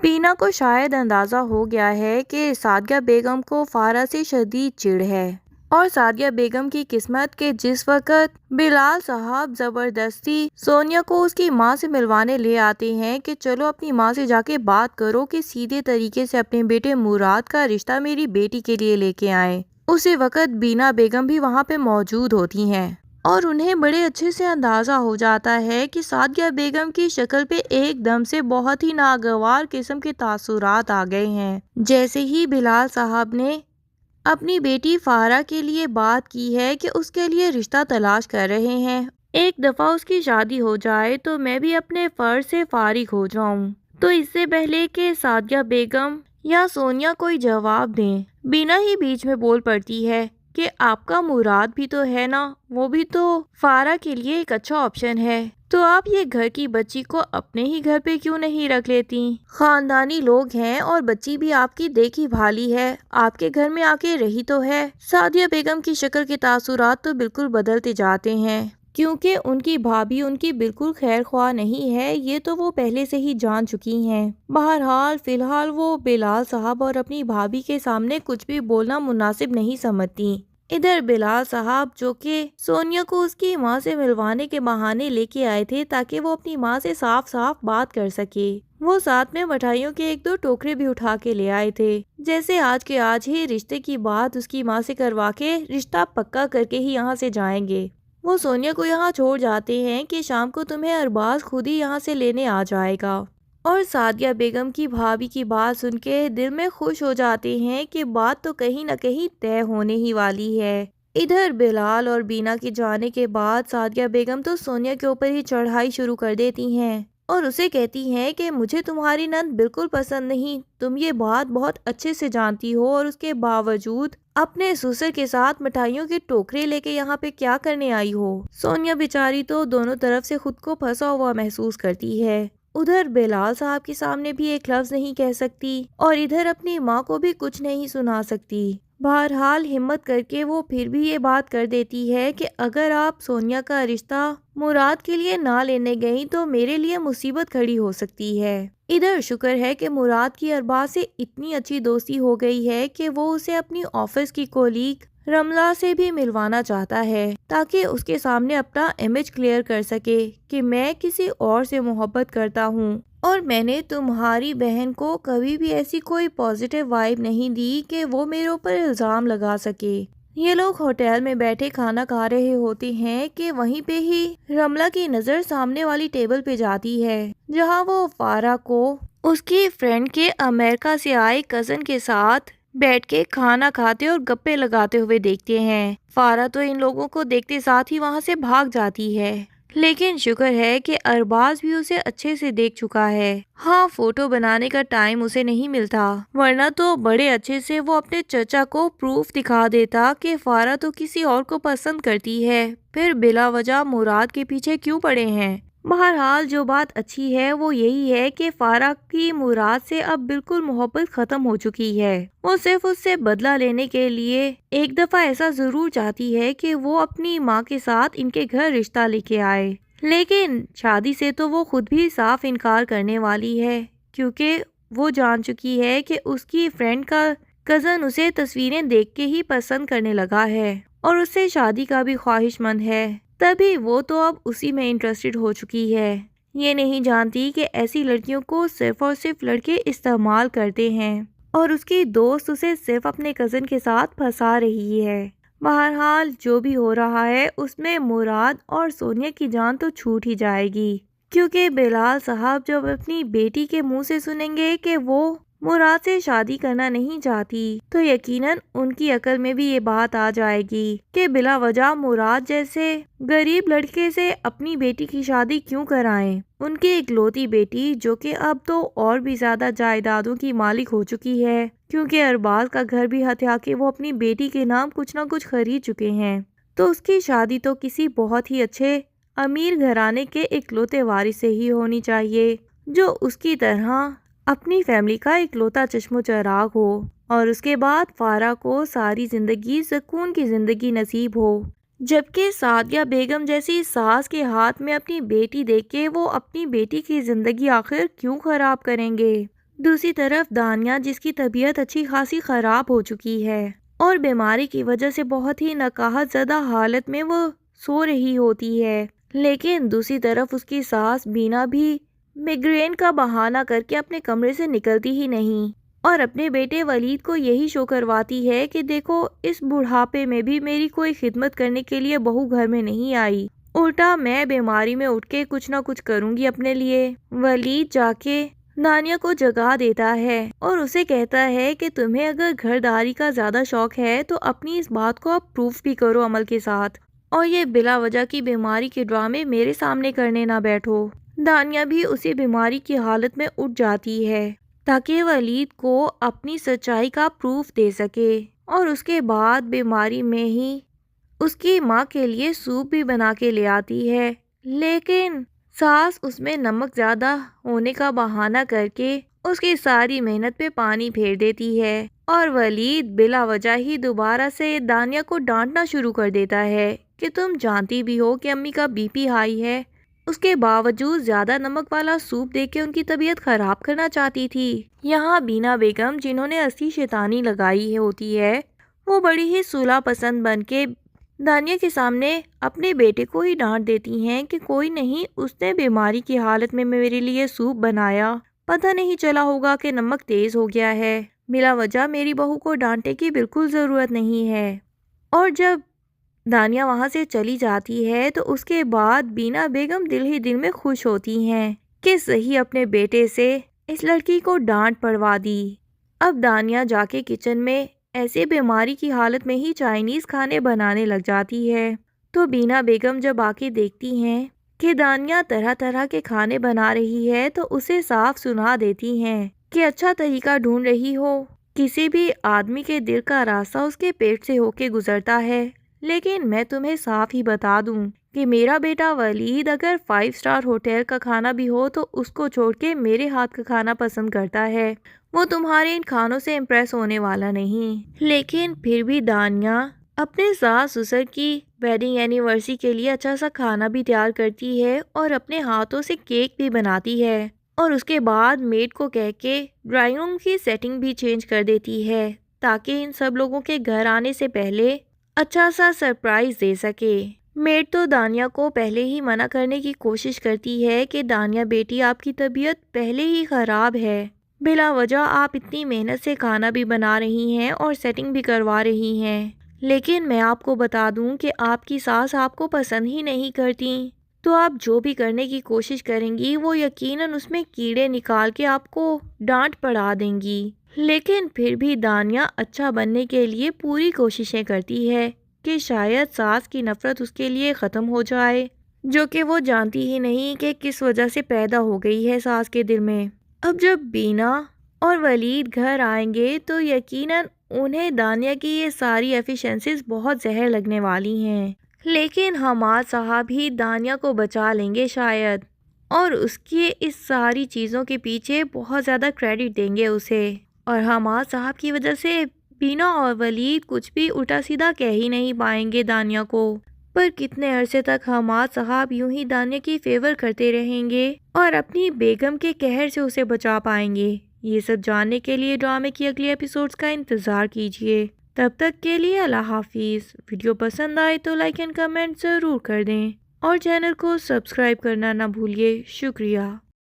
بینا کو شاید اندازہ ہو گیا ہے کہ سعدیہ بیگم کو فارا سے شدید چڑ ہے، اور سعدیہ بیگم کی قسمت کہ جس وقت بلال صاحب زبردستی سونیا کو اس کی ماں سے ملوانے لے آتے ہیں کہ چلو اپنی ماں سے جا کے بات کرو کہ سیدھے طریقے سے اپنے بیٹے مراد کا رشتہ میری بیٹی کے لیے لے کے آئیں، اسی وقت بینا بیگم بھی وہاں پہ موجود ہوتی ہیں اور انہیں بڑے اچھے سے اندازہ ہو جاتا ہے کہ سعدیہ بیگم کی شکل پہ ایک دم سے بہت ہی ناگوار قسم کے تاثرات آ گئے ہیں۔ جیسے ہی بلال صاحب نے اپنی بیٹی فارا کے لیے بات کی ہے کہ اس کے لیے رشتہ تلاش کر رہے ہیں، ایک دفعہ اس کی شادی ہو جائے تو میں بھی اپنے فرض سے فارغ ہو جاؤں، تو اس سے پہلے کہ سعدیہ بیگم یا سونیا کوئی جواب دیں، بینا ہی بیچ میں بول پڑتی ہے کہ آپ کا مراد بھی تو ہے نا، وہ بھی تو فارا کے لیے ایک اچھا آپشن ہے، تو آپ یہ گھر کی بچی کو اپنے ہی گھر پہ کیوں نہیں رکھ لیتی؟ خاندانی لوگ ہیں اور بچی بھی آپ کی دیکھی بھالی ہے، آپ کے گھر میں آ کے رہی تو ہے۔ سعدیہ بیگم کی شکل کے تاثرات تو بالکل بدلتے جاتے ہیں، کیونکہ ان کی بھابھی ان کی بالکل خیر خواہ نہیں ہے، یہ تو وہ پہلے سے ہی جان چکی ہیں۔ بہرحال فی الحال وہ بلال صاحب اور اپنی بھابھی کے سامنے کچھ بھی بولنا مناسب نہیں سمجھتی۔ ادھر بلال صاحب جو کہ سونیا کو اس کی ماں سے ملوانے کے بہانے لے کے آئے تھے تاکہ وہ اپنی ماں سے صاف صاف بات کر سکے، وہ ساتھ میں مٹھائیوں کے ایک دو ٹوکرے بھی اٹھا کے لے آئے تھے، جیسے آج کے آج ہی رشتے کی بات اس کی ماں سے کروا کے رشتہ پکا کر کے ہی یہاں سے جائیں گے۔ وہ سونیا کو یہاں چھوڑ جاتے ہیں کہ شام کو تمہیں ارباز خود ہی یہاں سے لینے آ جائے گا، اور سعدیہ بیگم کی بھابھی کی بات سن کے دل میں خوش ہو جاتے ہیں کہ بات تو کہیں نہ کہیں طے ہونے ہی والی ہے۔ ادھر بلال اور بینا کے جانے کے بعد سعدیہ بیگم تو سونیا کے اوپر ہی چڑھائی شروع کر دیتی ہیں اور اسے کہتی ہیں کہ مجھے تمہاری نند بالکل پسند نہیں، تم یہ بات بہت اچھے سے جانتی ہو، اور اس کے باوجود اپنے سسر کے ساتھ مٹھائیوں کے ٹوکرے لے کے یہاں پہ کیا کرنے آئی ہو؟ سونیا بیچاری تو دونوں طرف سے خود کو پھنسا ہوا محسوس کرتی ہے، ادھر بلال صاحب کے سامنے بھی ایک لفظ نہیں کہہ سکتی اور ادھر اپنی ماں کو بھی کچھ نہیں سنا سکتی۔ بہرحال ہمت کر کے وہ پھر بھی یہ بات کر دیتی ہے کہ اگر آپ سونیا کا رشتہ مراد کے لیے نہ لینے گئیں تو میرے لیے مصیبت کھڑی ہو سکتی ہے۔ ادھر شکر ہے کہ مراد کی ارباز سے اتنی اچھی دوستی ہو گئی ہے کہ وہ اسے اپنی آفس کی کولیگ رملہ سے بھی ملوانا چاہتا ہے تاکہ اس کے سامنے اپنا امیج کلیئر کر سکے کہ میں کسی اور سے محبت کرتا ہوں، اور میں نے تمہاری بہن کو کبھی بھی ایسی کوئی پازیٹیو وائب نہیں دی کہ وہ میرے اوپر الزام لگا سکے۔ یہ لوگ ہوٹل میں بیٹھے کھانا کھا رہے ہوتے ہیں کہ وہیں پہ ہی رملہ کی نظر سامنے والی ٹیبل پہ جاتی ہے جہاں وہ فارا کو اس کی فرینڈ کے امریکہ سے آئے کزن کے ساتھ بیٹھ کے کھانا کھاتے اور گپے لگاتے ہوئے دیکھتے ہیں۔ فارا تو ان لوگوں کو دیکھتے ساتھ ہی وہاں سے بھاگ جاتی ہے، لیکن شکر ہے کہ ارباز بھی اسے اچھے سے دیکھ چکا ہے۔ ہاں، فوٹو بنانے کا ٹائم اسے نہیں ملتا، ورنہ تو بڑے اچھے سے وہ اپنے چچا کو پروف دکھا دیتا کہ فارا تو کسی اور کو پسند کرتی ہے، پھر بلا وجہ مراد کے پیچھے کیوں پڑے ہیں۔ بہرحال جو بات اچھی ہے وہ یہی ہے کہ فارا کی مراد سے اب بالکل محبت ختم ہو چکی ہے، وہ صرف اس سے بدلہ لینے کے لیے ایک دفعہ ایسا ضرور چاہتی ہے کہ وہ اپنی ماں کے ساتھ ان کے گھر رشتہ لے کے آئے، لیکن شادی سے تو وہ خود بھی صاف انکار کرنے والی ہے، کیونکہ وہ جان چکی ہے کہ اس کی فرینڈ کا کزن اسے تصویریں دیکھ کے ہی پسند کرنے لگا ہے اور اس سے شادی کا بھی خواہش مند ہے، تبھی وہ تو اب اسی میں انٹرسٹڈ ہو چکی ہے۔ یہ نہیں جانتی کہ ایسی لڑکیوں کو صرف اور صرف لڑکے استعمال کرتے ہیں اور اس کی دوست اسے صرف اپنے کزن کے ساتھ پھنسا رہی ہے۔ بہرحال جو بھی ہو رہا ہے اس میں مراد اور سونیا کی جان تو چھوٹ ہی جائے گی، کیونکہ بلال صاحب جب اپنی بیٹی کے منہ سے سنیں گے کہ وہ مراد سے شادی کرنا نہیں چاہتی تو یقیناً ان کی عقل میں بھی یہ بات آ جائے گی کہ بلا وجہ مراد جیسے غریب لڑکے سے اپنی بیٹی کی شادی کیوں کرائیں، ان کی اکلوتی بیٹی جو کہ اب تو اور بھی زیادہ جائیدادوں کی مالک ہو چکی ہے، کیونکہ ارباز کا گھر بھی ہتھیا کے وہ اپنی بیٹی کے نام کچھ نہ کچھ خرید چکے ہیں، تو اس کی شادی تو کسی بہت ہی اچھے امیر گھرانے کے اکلوتے وارث سے ہی ہونی چاہیے جو اس کی طرح اپنی فیملی کا اکلوتا چشم و چراغ ہو، اور اس کے بعد فارا کو ساری زندگی سکون کی زندگی نصیب ہو، جبکہ سعدیہ بیگم جیسی ساس کے ہاتھ میں اپنی بیٹی دیکھ کے وہ اپنی بیٹی کی زندگی آخر کیوں خراب کریں گے؟ دوسری طرف دانیہ جس کی طبیعت اچھی خاصی خراب ہو چکی ہے اور بیماری کی وجہ سے بہت ہی نقاہت زدہ حالت میں وہ سو رہی ہوتی ہے، لیکن دوسری طرف اس کی ساس بینا بھی میگرین کا بہانہ کر کے اپنے کمرے سے نکلتی ہی نہیں اور اپنے بیٹے ولید کو یہی شو کرواتی ہے کہ دیکھو اس بڑھاپے میں بھی میری کوئی خدمت کرنے کے لیے بہو گھر میں نہیں آئی، الٹا میں بیماری میں اٹھ کے کچھ نہ کچھ کروں گی اپنے لیے۔ ولید جا کے دانیہ کو جگا دیتا ہے اور اسے کہتا ہے کہ تمہیں اگر گھرداری کا زیادہ شوق ہے تو اپنی اس بات کو اب پروف بھی کرو عمل کے ساتھ، اور یہ بلا وجہ کی بیماری کے ڈرامے میرے سامنے کرنے نہ بیٹھو۔ دانیہ بھی اسی بیماری کی حالت میں اٹھ جاتی ہے تاکہ ولید کو اپنی سچائی کا پروف دے سکے، اور اس کے بعد بیماری میں ہی اس کی ماں کے لیے سوپ بھی بنا کے لے آتی ہے، لیکن ساس اس میں نمک زیادہ ہونے کا بہانہ کر کے اس کی ساری محنت پہ پانی پھیر دیتی ہے، اور ولید بلا وجہ ہی دوبارہ سے دانیہ کو ڈانٹنا شروع کر دیتا ہے کہ تم جانتی بھی ہو کہ امی کا بی پی ہائی ہے، اس کے باوجود زیادہ نمک والا سوپ دے کے ان کی طبیعت خراب کرنا چاہتی تھی۔ یہاں بینا بیگم جنہوں نے اصلی شیطانی لگائی ہوتی ہے وہ بڑی ہی صلح پسند بن کے دانیہ کے سامنے اپنے بیٹے کو ہی ڈانٹ دیتی ہیں کہ کوئی نہیں، اس نے بیماری کی حالت میں میرے لیے سوپ بنایا، پتہ نہیں چلا ہوگا کہ نمک تیز ہو گیا ہے، بلا وجہ میری بہو کو ڈانٹے کی بالکل ضرورت نہیں ہے۔ اور جب دانیہ وہاں سے چلی جاتی ہے تو اس کے بعد بینا بیگم دل ہی دل میں خوش ہوتی ہیں کہ صحیح اپنے بیٹے سے اس لڑکی کو ڈانٹ پڑوا دی۔ اب دانیہ جا کے کچن میں ایسے بیماری کی حالت میں ہی چائنیز کھانے بنانے لگ جاتی ہے، تو بینا بیگم جب آ کے دیکھتی ہیں کہ دانیہ طرح طرح کے کھانے بنا رہی ہے تو اسے صاف سنا دیتی ہیں کہ اچھا طریقہ ڈھونڈ رہی ہو، کسی بھی آدمی کے دل کا راستہ اس کے پیٹ سے ہو کے گزرتا ہے، لیکن میں تمہیں صاف ہی بتا دوں کہ میرا بیٹا ولید اگر 5 اسٹار ہوٹل کا کھانا بھی ہو تو اس کو چھوڑ کے میرے ہاتھ کا کھانا پسند کرتا ہے، وہ تمہارے ان کھانوں سے امپریس ہونے والا نہیں۔ لیکن پھر بھی دانیہ اپنے ساس سسر کی ویڈنگ اینیورسری کے لیے اچھا سا کھانا بھی تیار کرتی ہے اور اپنے ہاتھوں سے کیک بھی بناتی ہے، اور اس کے بعد میڈ کو کہہ کے ڈرائنگ روم کی سیٹنگ بھی چینج کر دیتی ہے تاکہ ان سب لوگوں کے گھر آنے سے پہلے اچھا سا سرپرائز دے سکے۔ میڈ تو دانیہ کو پہلے ہی منع کرنے کی کوشش کرتی ہے کہ دانیہ بیٹی آپ کی طبیعت پہلے ہی خراب ہے، بلا وجہ آپ اتنی محنت سے کھانا بھی بنا رہی ہیں اور سیٹنگ بھی کروا رہی ہیں، لیکن میں آپ کو بتا دوں کہ آپ کی ساس آپ کو پسند ہی نہیں کرتی، تو آپ جو بھی کرنے کی کوشش کریں گی وہ یقیناً اس میں کیڑے نکال کے آپ کو ڈانٹ پڑا دیں گی۔ لیکن پھر بھی دانیہ اچھا بننے کے لیے پوری کوششیں کرتی ہے کہ شاید ساس کی نفرت اس کے لیے ختم ہو جائے، جو کہ وہ جانتی ہی نہیں کہ کس وجہ سے پیدا ہو گئی ہے ساس کے دل میں۔ اب جب بینا اور ولید گھر آئیں گے تو یقیناً انہیں دانیہ کی یہ ساری ایفیشنسیز بہت زہر لگنے والی ہیں، لیکن حماد صاحب ہی دانیہ کو بچا لیں گے شاید، اور اس کی اس ساری چیزوں کے پیچھے بہت زیادہ کریڈٹ دیں گے اسے، اور حماد صاحب کی وجہ سے بینا اور ولید کچھ بھی الٹا سیدھا کہہ ہی نہیں پائیں گے دانیہ کو۔ پر کتنے عرصے تک حماد صاحب یوں ہی دانیہ کی فیور کرتے رہیں گے اور اپنی بیگم کے قہر سے اسے بچا پائیں گے؟ یہ سب جاننے کے لیے ڈرامے کی اگلی ایپیسوڈز کا انتظار کیجیے۔ تب تک کے لیے اللہ حافظ۔ ویڈیو پسند آئے تو لائک اینڈ کمنٹ ضرور کر دیں اور چینل کو سبسکرائب کرنا نہ بھولیے۔ شکریہ۔